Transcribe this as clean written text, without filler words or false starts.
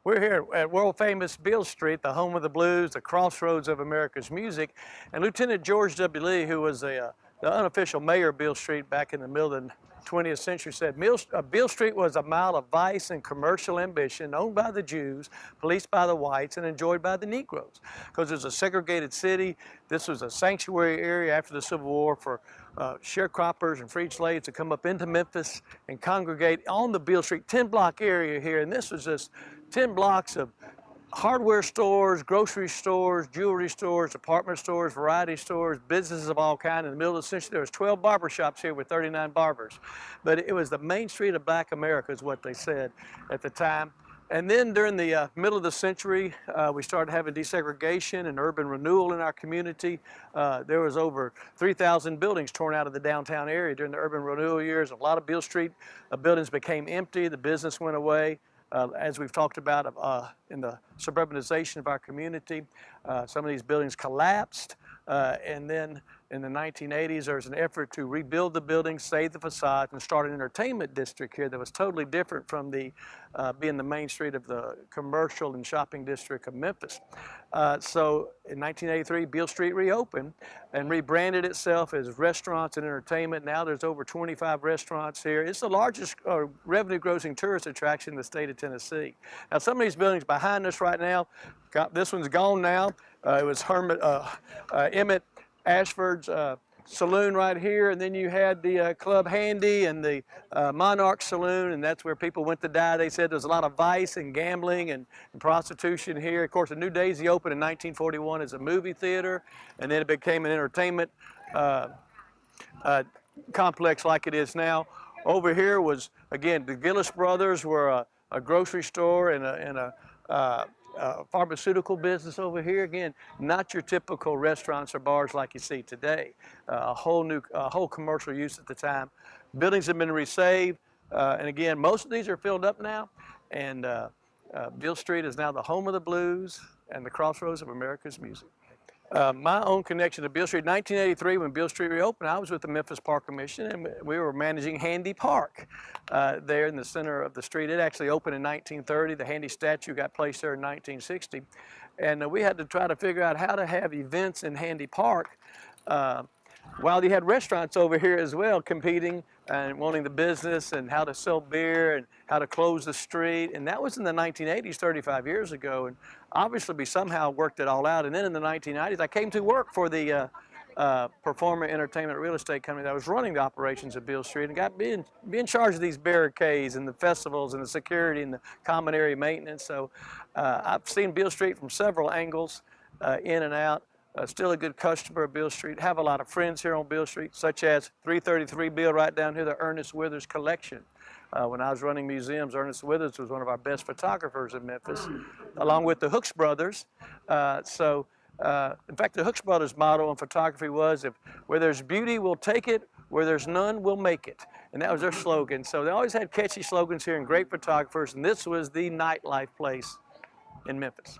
We're here at world famous Beale Street, the home of the blues, the crossroads of America's music. And Lieutenant George W. Lee, who was the unofficial mayor of Beale Street back in the middle of the 20th century, said Beale Street was a mile of vice and commercial ambition owned by the Jews, policed by the whites, and enjoyed by the Negroes. Because it was a segregated city. This was a sanctuary area after the Civil War for sharecroppers and freed slaves to come up into Memphis and congregate on the Beale Street 10-block area here. And this was just 10 blocks of hardware stores, grocery stores, jewelry stores, department stores, variety stores, businesses of all kinds. In the middle of the century, there was 12 barber shops here with 39 barbers. But it was the main street of Black America is what they said at the time. And then during the middle of the century, we started having desegregation and urban renewal in our community. There was over 3,000 buildings torn out of the downtown area during the urban renewal years. A lot of Beale Street buildings became empty. The business went away. As we've talked about in the suburbanization of our community, some of these buildings collapsed, and then in the 1980s there was an effort to rebuild the buildings, save the facades, and start an entertainment district here that was totally different from being the main street of the commercial and shopping district of Memphis. So in 1983, Beale Street reopened and rebranded itself as restaurants and entertainment. Now there's over 25 restaurants here. It's the largest revenue-grossing tourist attraction in the state of Tennessee. Now some of these buildings behind us right now, this one's gone now. It was Emmett Ashford's saloon right here, and then you had the Club Handy and the Monarch Saloon, and that's where people went to die. They said there's a lot of vice and gambling and prostitution here. Of course, the New Daisy opened in 1941 as a movie theater, and then it became an entertainment complex like it is now. Over here was, again, the Gillis brothers were a grocery store and a pharmaceutical business over here. Again, not your typical restaurants or bars like you see today. A whole commercial use at the time. Buildings have been resaved, and again, most of these are filled up now. And Beale Street is now the home of the blues and the crossroads of America's music. My own connection to Beale Street, 1983, when Beale Street reopened, I was with the Memphis Park Commission, and we were managing Handy Park there in the center of the street. It actually opened in 1930. The Handy statue got placed there in 1960. And we had to try to figure out how to have events in Handy Park while you had restaurants over here as well competing and wanting the business and how to sell beer and how to close the street. And that was in the 1980s, 35 years ago. And obviously we somehow worked it all out. And then in the 1990s, I came to work for the Performer Entertainment Real Estate Company that was running the operations of Beale Street, and got be in charge of these barricades and the festivals and the security and the common area maintenance. So I've seen Beale Street from several angles, in and out. Still a good customer of Beale Street. Have a lot of friends here on Beale Street, such as 333 Beale right down here, the Ernest Withers Collection. When I was running museums, Ernest Withers was one of our best photographers in Memphis, along with the Hooks brothers. In fact, the Hooks brothers' motto in photography was, where there's beauty, we'll take it. Where there's none, we'll make it. And that was their slogan. So they always had catchy slogans here and great photographers, and this was the nightlife place in Memphis.